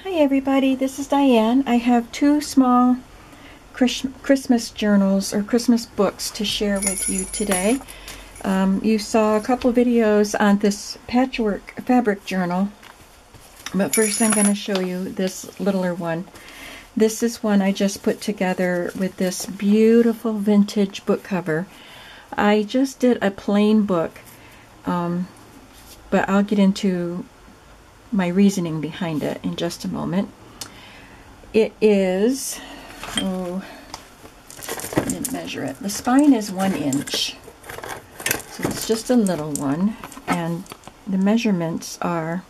Hi everybody, this is Diane. I have two small Christmas journals or Christmas books to share with you today. You saw a couple videos on this patchwork fabric journal, but first I'm going to show you this littler one. This is one I just put together with this beautiful vintage book cover. I just did a plain book, but I'll get into my reasoning behind it in just a moment. It is, I didn't measure it. The spine is 1 inch, so it's just a little one, and the measurements are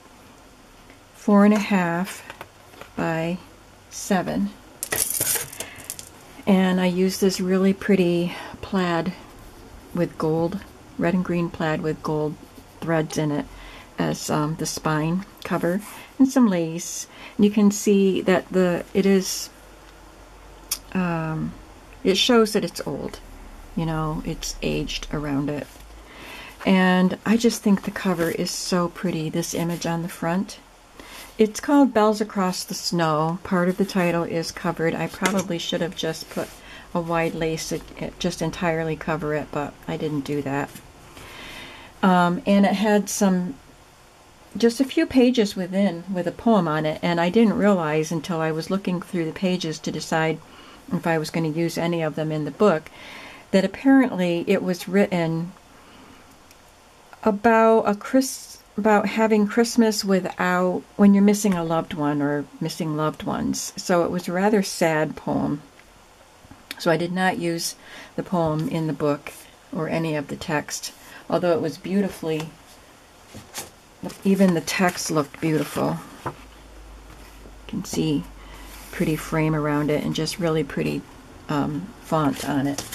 4.5 by 7. And I use this really pretty plaid with gold, red and green plaid with gold threads in it as the spine cover, and some lace. And you can see that it shows that it's old, it's aged around it. And I just think the cover is so pretty, this image on the front. It's called Bells Across the Snow. Part of the title is covered. I probably should have just put a wide lace it just entirely cover it, but I didn't do that. And it had just a few pages within with a poem on it, and I didn't realize until I was looking through the pages to decide if I was going to use any of them in the book, that apparently it was written about having Christmas when you're missing a loved one or missing loved ones. So it was a rather sad poem. So I did not use the poem in the book or any of the text, although it was beautifully, even the text looked beautiful. You can see pretty frame around it and just really pretty font on it.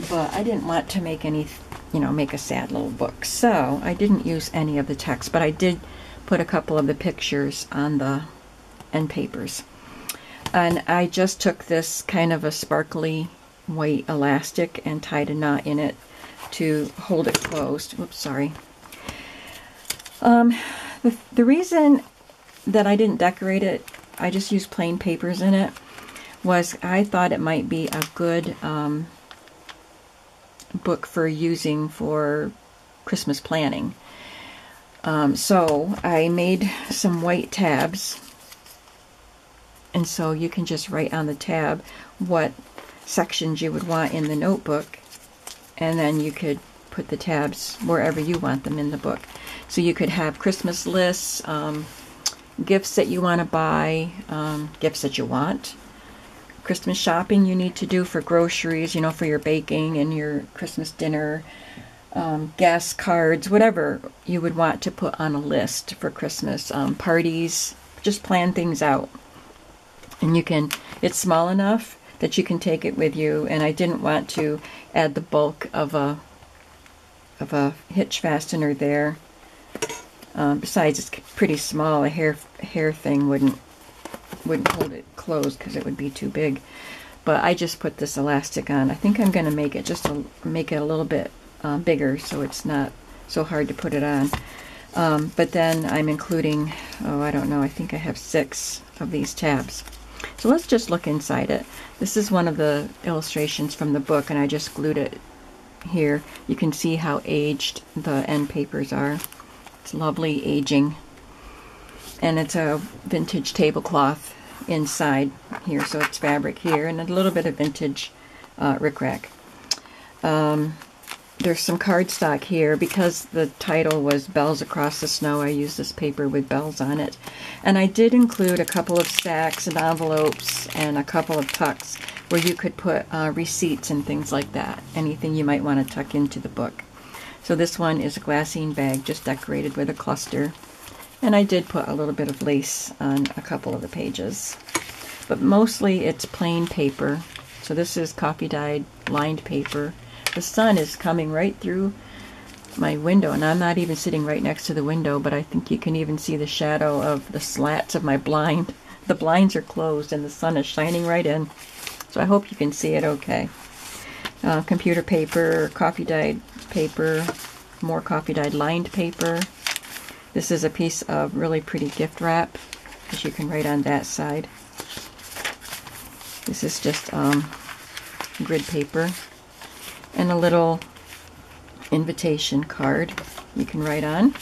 But I didn't want to make make a sad little book, so I didn't use any of the text, but I did put a couple of the pictures on the end papers. And I just took this kind of a sparkly white elastic and tied a knot in it to hold it closed. Oops, sorry. The reason that I didn't decorate it, I just used plain papers in it, was I thought it might be a good book for using for Christmas planning. So I made some white tabs, and so you can just write on the tab what sections you would want in the notebook, and then you could put the tabs wherever you want them in the book. So you could have Christmas lists, gifts that you want to buy, gifts that you want, Christmas shopping you need to do for groceries, for your baking and your Christmas dinner, guest cards, whatever you would want to put on a list for Christmas, parties. Just plan things out. And it's small enough that you can take it with you, and I didn't want to add the bulk of a hitch fastener there. Besides, it's pretty small. A hair thing wouldn't hold it closed because it would be too big. But I just put this elastic on. I think I'm going to make it make it a little bit bigger so it's not so hard to put it on. But then I'm including, I don't know, I think I have 6 of these tabs. So let's just look inside it. This is one of the illustrations from the book, and I just glued it here. You can see how aged the end papers are. It's lovely aging. And it's a vintage tablecloth inside here, so it's fabric here, and a little bit of vintage rickrack. There's some cardstock here. Because the title was Bells Across the Snow, I used this paper with bells on it. And I did include a couple of sacks and envelopes and a couple of tucks where you could put receipts and things like that, anything you might want to tuck into the book. So this one is a glassine bag just decorated with a cluster. And I did put a little bit of lace on a couple of the pages. But mostly it's plain paper. So this is coffee dyed lined paper. The sun is coming right through my window, and I'm not even sitting right next to the window, but I think you can even see the shadow of the slats of my blind. The blinds are closed and the sun is shining right in. So I hope you can see it okay. Computer paper, coffee dyed paper, more coffee dyed lined paper. This is a piece of really pretty gift wrap. because you can write on that side. This is just grid paper and a little invitation card you can write on.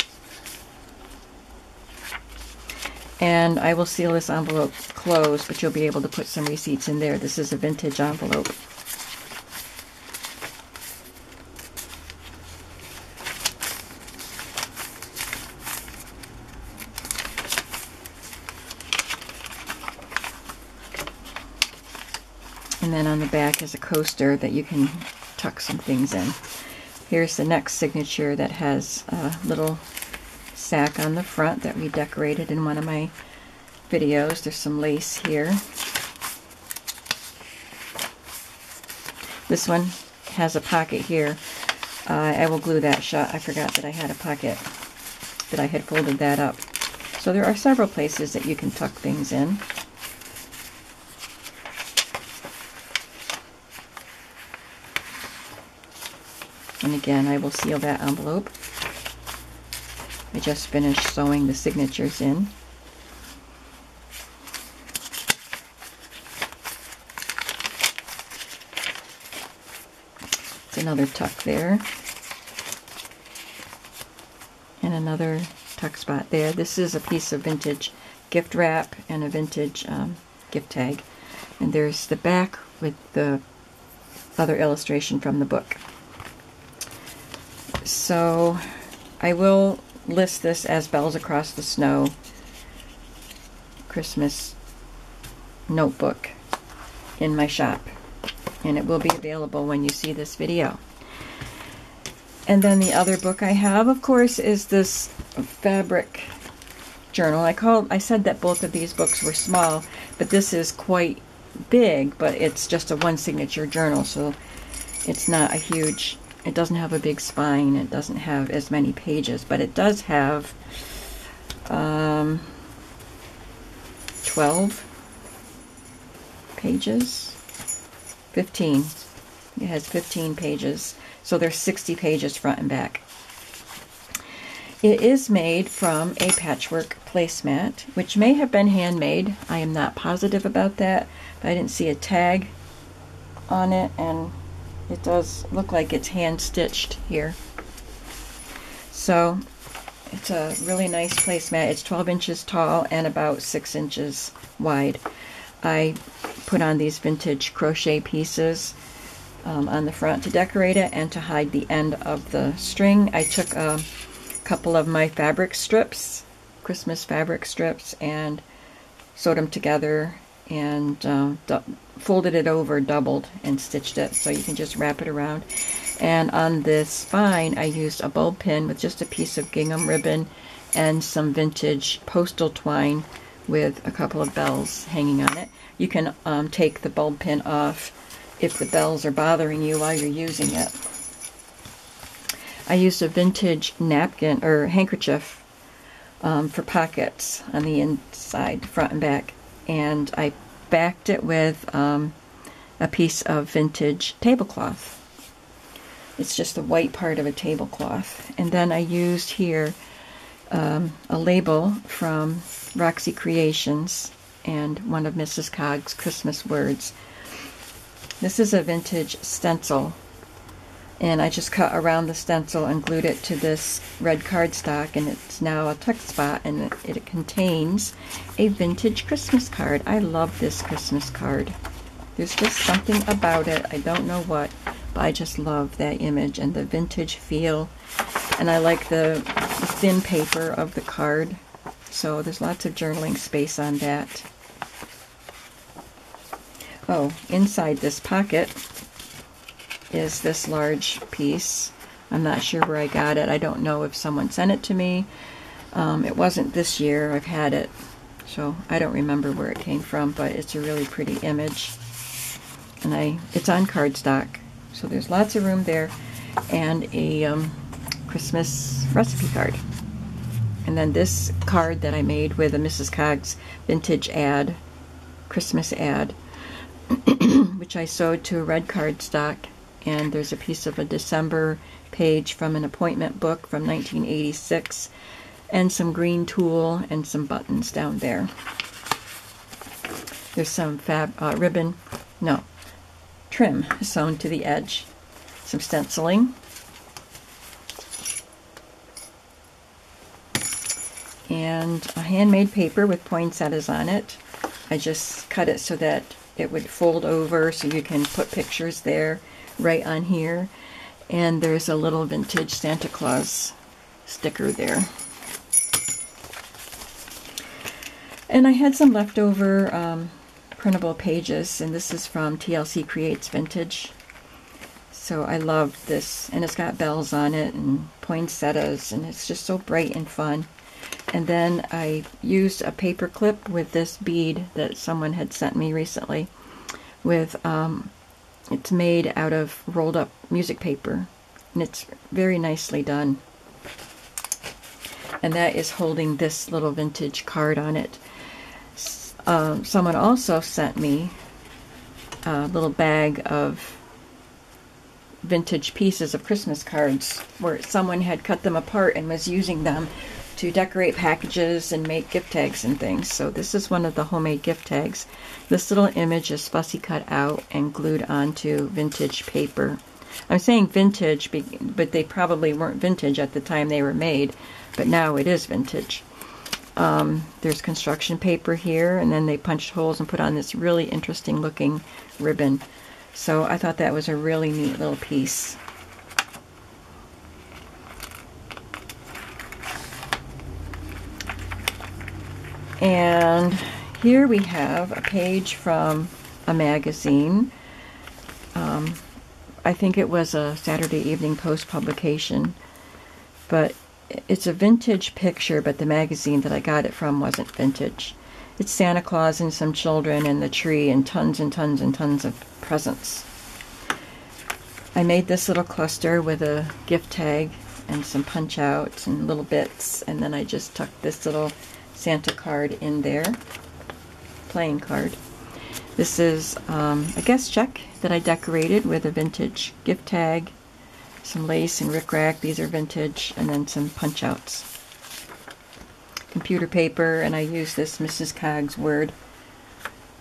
And I will seal this envelope closed, but you'll be able to put some receipts in there. This is a vintage envelope. And then on the back is a coaster that you can tuck some things in. Here's the next signature that has a little sack on the front that we decorated in one of my videos. There's some lace here. This one has a pocket here. I will glue that shut. I forgot that I had a pocket, that I had folded that up. So there are several places that you can tuck things in. And again, I will seal that envelope. I just finished sewing the signatures in. It's another tuck there. And another tuck spot there. This is a piece of vintage gift wrap and a vintage gift tag. And there's the back with the other illustration from the book. So I will list this as Bells Across the Snow Christmas notebook in my shop, and it will be available when you see this video. And then the other book I have, of course, is this fabric journal. I said that both of these books were small, but this is quite big, but it's just a one signature journal, so it's not a huge. It doesn't have a big spine. It doesn't have as many pages, but it does have 12 pages. 15. It has 15 pages. So there's 60 pages front and back. It is made from a patchwork placemat, which may have been handmade. I am not positive about that, but I didn't see a tag on it, and it does look like it's hand stitched here. So it's a really nice placemat. It's 12 inches tall and about 6 inches wide. I put on these vintage crochet pieces on the front to decorate it and to hide the end of the string. I took a couple of my fabric strips, Christmas fabric strips, and sewed them together and folded it over, doubled, and stitched it, so you can just wrap it around. And on this spine I used a bulb pin with just a piece of gingham ribbon and some vintage postal twine with a couple of bells hanging on it. You can take the bulb pin off if the bells are bothering you while you're using it. I used a vintage napkin or handkerchief for pockets on the inside, front and back, and I backed it with a piece of vintage tablecloth. It's just the white part of a tablecloth. And then I used here a label from Roxy Creations and one of Mrs. Cog's Christmas words. This is a vintage stencil, and I just cut around the stencil and glued it to this red cardstock, and it's now a tuck spot, and it contains a vintage Christmas card. I love this Christmas card. There's just something about it. I don't know what, but I just love that image and the vintage feel. And I like the thin paper of the card. So there's lots of journaling space on that. Oh, inside this pocket is this large piece. I'm not sure where I got it. I don't know if someone sent it to me. It wasn't this year. I've had it, so I don't remember where it came from, but it's a really pretty image. And it's on cardstock, so there's lots of room there, and a Christmas recipe card. And then this card that I made with a Mrs. Cog's vintage ad, Christmas ad, which I sewed to a red cardstock, and there's a piece of a December page from an appointment book from 1986, and some green tulle and some buttons down there. There's some trim sewn to the edge, some stenciling, and a handmade paper with poinsettias on it. I just cut it so that it would fold over so you can put pictures there right on here. And there's a little vintage Santa Claus sticker there. And I had some leftover printable pages, and this is from TLC Creates Vintage. So I love this, and it's got bells on it and poinsettias, and it's just so bright and fun. And then I used a paper clip with this bead that someone had sent me recently. With it's made out of rolled up music paper, and it's very nicely done. And that is holding this little vintage card on it. Someone also sent me a little bag of vintage pieces of Christmas cards where someone had cut them apart and was using them to decorate packages and make gift tags and things. So this is one of the homemade gift tags. This little image is fussy cut out and glued onto vintage paper. I'm saying vintage, but they probably weren't vintage at the time they were made, but now it is vintage. There's construction paper here, and then they punched holes and put on this really interesting looking ribbon. So I thought that was a really neat little piece. And here we have a page from a magazine. I think it was a Saturday Evening Post publication, but it's a vintage picture, but the magazine that I got it from wasn't vintage. It's Santa Claus and some children and the tree and tons and tons and tons of presents. I made this little cluster with a gift tag and some punch outs and little bits, and then I just tucked this little Santa card in there, playing card. This is a guest check that I decorated with a vintage gift tag, some lace and rickrack, these are vintage, and then some punch outs. Computer paper, and I use this Mrs. Coggs Word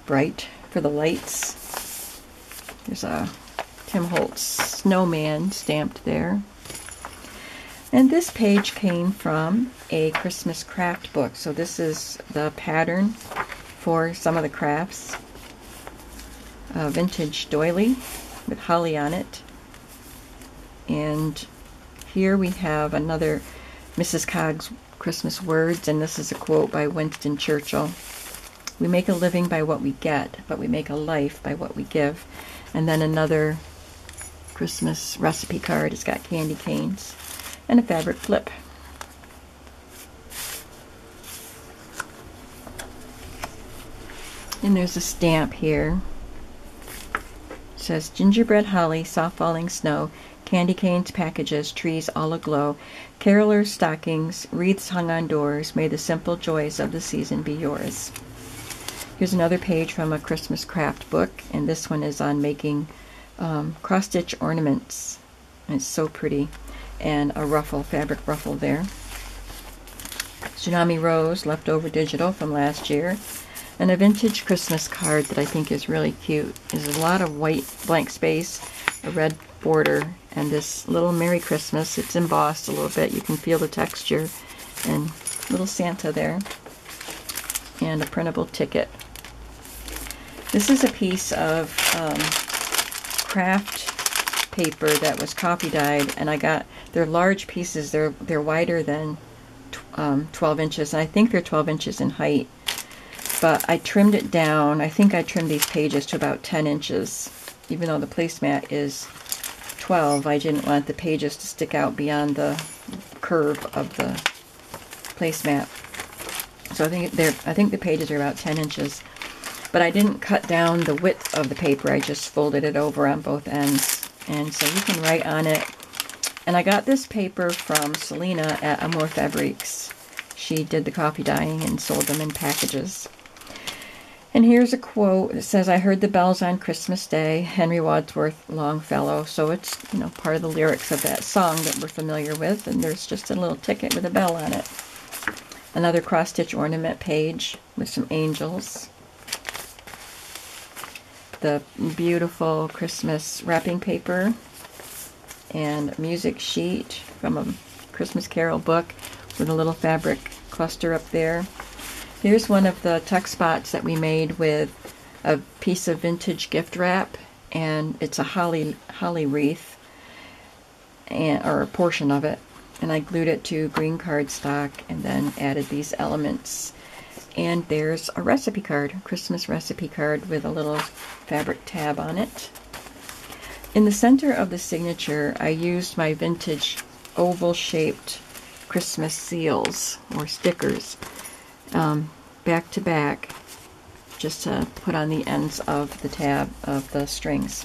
Bright for the lights. There's a Tim Holtz snowman stamped there. And this page came from a Christmas craft book. So this is the pattern for some of the crafts. A vintage doily with holly on it. And here we have another Mrs. Coggs Christmas Words, and this is a quote by Winston Churchill. We make a living by what we get, but we make a life by what we give. And then another Christmas recipe card. It's got candy canes and a fabric flip. And there's a stamp here. It says gingerbread holly, soft falling snow, candy canes, packages, trees all aglow, carolers, stockings, wreaths hung on doors, may the simple joys of the season be yours. Here's another page from a Christmas craft book, and this one is on making cross-stitch ornaments. And it's so pretty. And a ruffle, fabric ruffle there. Tsunami Rose, leftover digital from last year. And a vintage Christmas card that I think is really cute. There's a lot of white blank space, a red border, and this little Merry Christmas. It's embossed a little bit. You can feel the texture. And little Santa there. And a printable ticket. This is a piece of craft paper that was coffee dyed, and I got, they're large pieces. They're wider than 12 inches, and I think they're 12 inches in height. But I trimmed it down. I think I trimmed these pages to about 10 inches. Even though the placemat is 12, I didn't want the pages to stick out beyond the curve of the placemat. So I think the pages are about 10 inches. But I didn't cut down the width of the paper. I just folded it over on both ends. And so you can write on it. And I got this paper from Selena at Amour Fabriques. She did the coffee dyeing and sold them in packages. And here's a quote that says, I heard the bells on Christmas Day, Henry Wadsworth Longfellow. So it's, you know, part of the lyrics of that song that we're familiar with. And there's just a little ticket with a bell on it. Another cross-stitch ornament page with some angels. The beautiful Christmas wrapping paper and music sheet from a Christmas Carol book with a little fabric cluster up there. Here's one of the tuck spots that we made with a piece of vintage gift wrap, and it's a holly wreath, or a portion of it, and I glued it to green cardstock and then added these elements. And there's a recipe card, a Christmas recipe card with a little fabric tab on it. In the center of the signature, I used my vintage oval-shaped Christmas seals or stickers, back to back, just to put on the ends of the tab of the strings.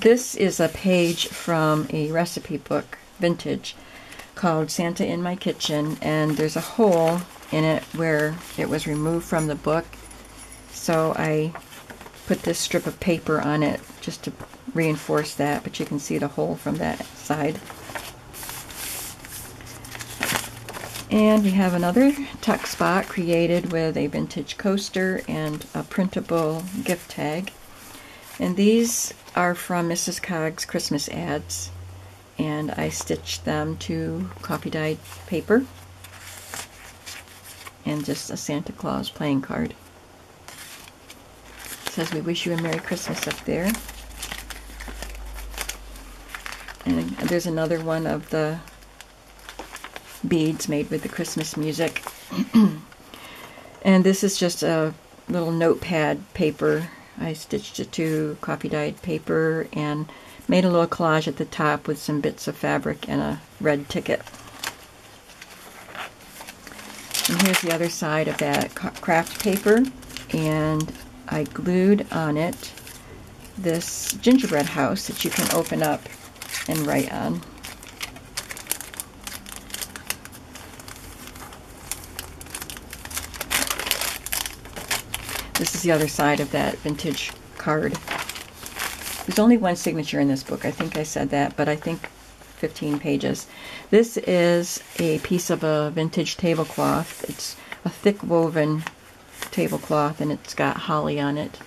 This is a page from a recipe book, vintage, called Santa in My Kitchen, and there's a hole in it where it was removed from the book, so I put this strip of paper on it just to reinforce that, but you can see the hole from that side. And we have another tuck spot created with a vintage coaster and a printable gift tag. And these are from Mrs. Cog's Christmas ads, and I stitched them to coffee dyed paper and just a Santa Claus playing card. It says, "We wish you a Merry Christmas" up there. And there's another one of the beads made with the Christmas music. And this is just a little notepad paper. I stitched it to coffee dyed paper and made a little collage at the top with some bits of fabric and a red ticket. And here's the other side of that craft paper, and I glued on it this gingerbread house that you can open up and write on. This is the other side of that vintage card. There's only one signature in this book. I think I said that, but I think 15 pages. This is a piece of a vintage tablecloth. It's a thick woven tablecloth, and it's got holly on it.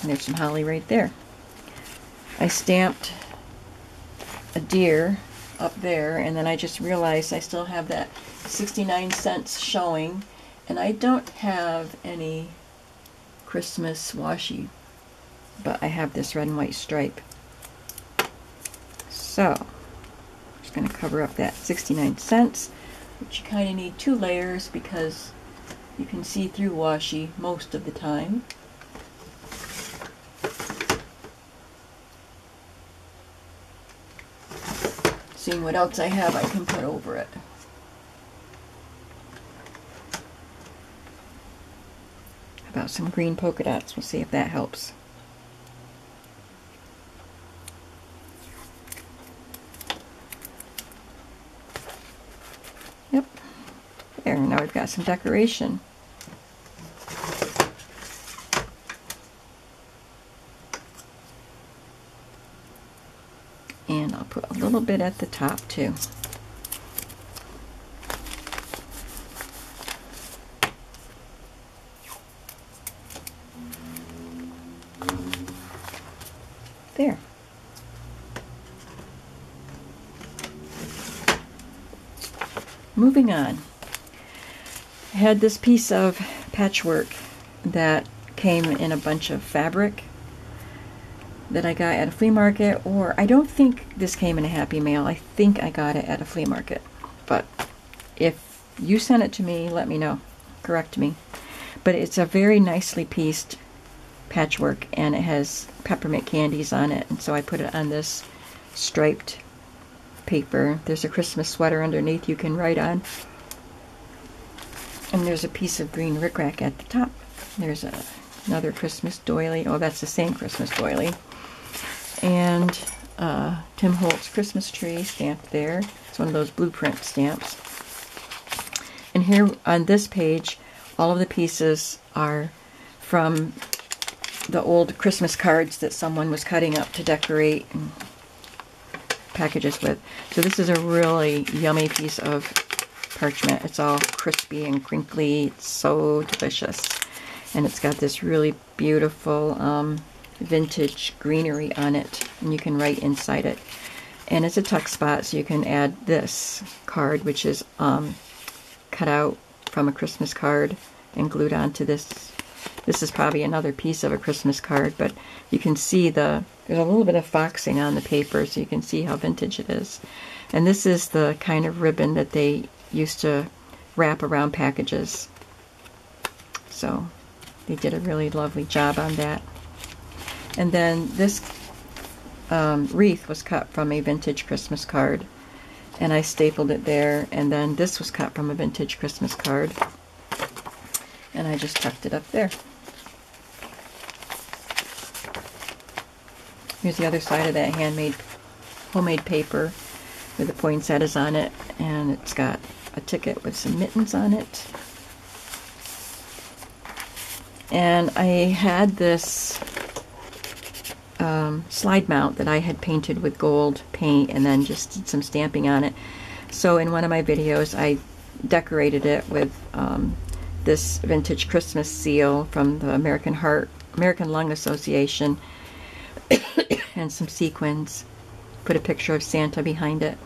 And there's some holly right there. I stamped a deer up there, and then I just realized I still have that 69 cents showing, and I don't have any Christmas washi, but I have this red and white stripe. So, I'm just going to cover up that 69 cents, which you kind of need 2 layers because you can see through washi most of the time. Seeing what else I have I can put over it. How about some green polka dots? We'll see if that helps. Yep. There, now we've got some decoration. And I'll put a little bit at the top too. There. Moving on. I had this piece of patchwork that came in a bunch of fabric that I got at a flea market, or I don't think this came in a Happy Mail. I think I got it at a flea market. But if you sent it to me, let me know. Correct me. But it's a very nicely pieced patchwork, and it has peppermint candies on it, and so I put it on this striped paper. There's a Christmas sweater underneath you can write on, and there's a piece of green rickrack at the top. There's another Christmas doily. Oh, that's the same Christmas doily. And Tim Holtz Christmas tree stamped there. It's one of those blueprint stamps. And here on this page, all of the pieces are from the old Christmas cards that someone was cutting up to decorate and packages with. So this is a really yummy piece of parchment. It's all crispy and crinkly. It's so delicious. And it's got this really beautiful vintage greenery on it. And you can write inside it. And it's a tuck spot, so you can add this card, which is cut out from a Christmas card and glued onto this. This is probably another piece of a Christmas card, but you can see there's a little bit of foxing on the paper, so you can see how vintage it is. And this is the kind of ribbon that they used to wrap around packages. So they did a really lovely job on that. And then this wreath was cut from a vintage Christmas card, and I stapled it there. And then this was cut from a vintage Christmas card, and I just tucked it up there. Here's the other side of that homemade paper with the poinsettias on it, and it's got a ticket with some mittens on it. And I had this slide mount that I had painted with gold paint and then just did some stamping on it. So in one of my videos I decorated it with this vintage Christmas seal from the American Lung Association and some sequins. Put a picture of Santa behind it.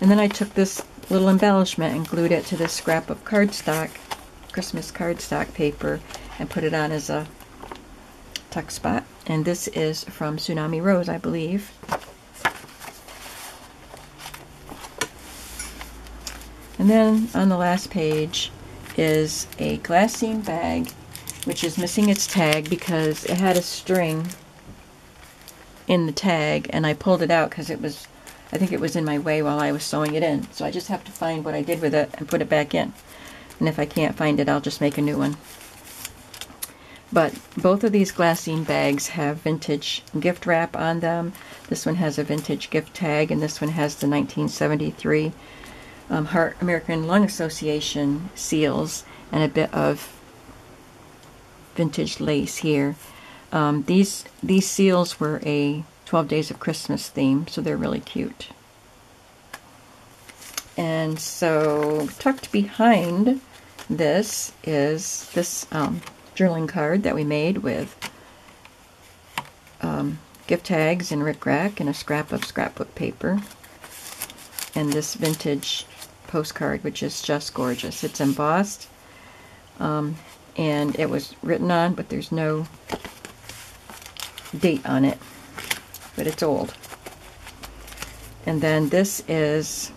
And then I took this little embellishment and glued it to this scrap of cardstock, Christmas cardstock paper, and put it on as a tuck spot. And this is from Tsunami Rose, I believe. And then on the last page is a glassine bag, which is missing its tag because it had a string in the tag, and I pulled it out because I think it was in my way while I was sewing it in. So I just have to find what I did with it and put it back in. And if I can't find it, I'll just make a new one. But both of these glassine bags have vintage gift wrap on them. This one has a vintage gift tag, and this one has the 1973 American Lung Association seals and a bit of vintage lace here. These seals were a 12 Days of Christmas theme, so they're really cute. And so tucked behind this is this journaling card that we made with gift tags and rickrack and a scrap of scrapbook paper. And this vintage postcard, which is just gorgeous. It's embossed, and it was written on, but there's no date on it, but it's old. And then this is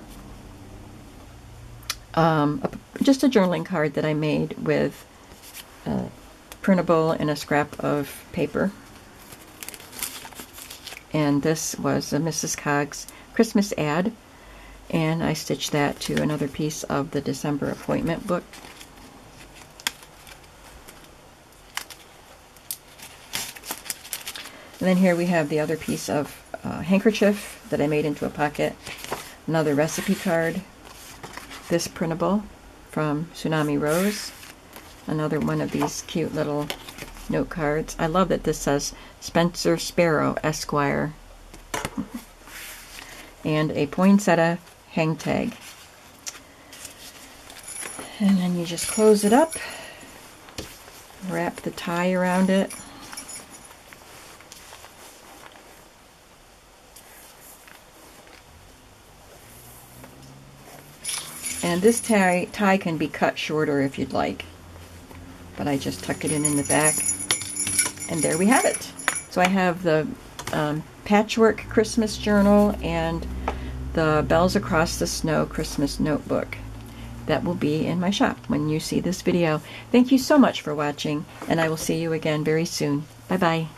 just a journaling card that I made with printable and a scrap of paper. And this was a Mrs. Coggs Christmas ad, and I stitched that to another piece of the December appointment book. And then here we have the other piece of handkerchief that I made into a pocket, another recipe card, this printable from Tsunami Rose, another one of these cute little note cards. I love that this says Spencer Sparrow, Esquire, and a poinsettia hang tag. And then you just close it up, wrap the tie around it, and this tie can be cut shorter if you'd like, but I just tuck it in the back, and there we have it. So I have the Patchwork Christmas Journal and the Bells Across the Snow Christmas Notebook. That will be in my shop when you see this video. Thank you so much for watching, and I will see you again very soon. Bye-bye.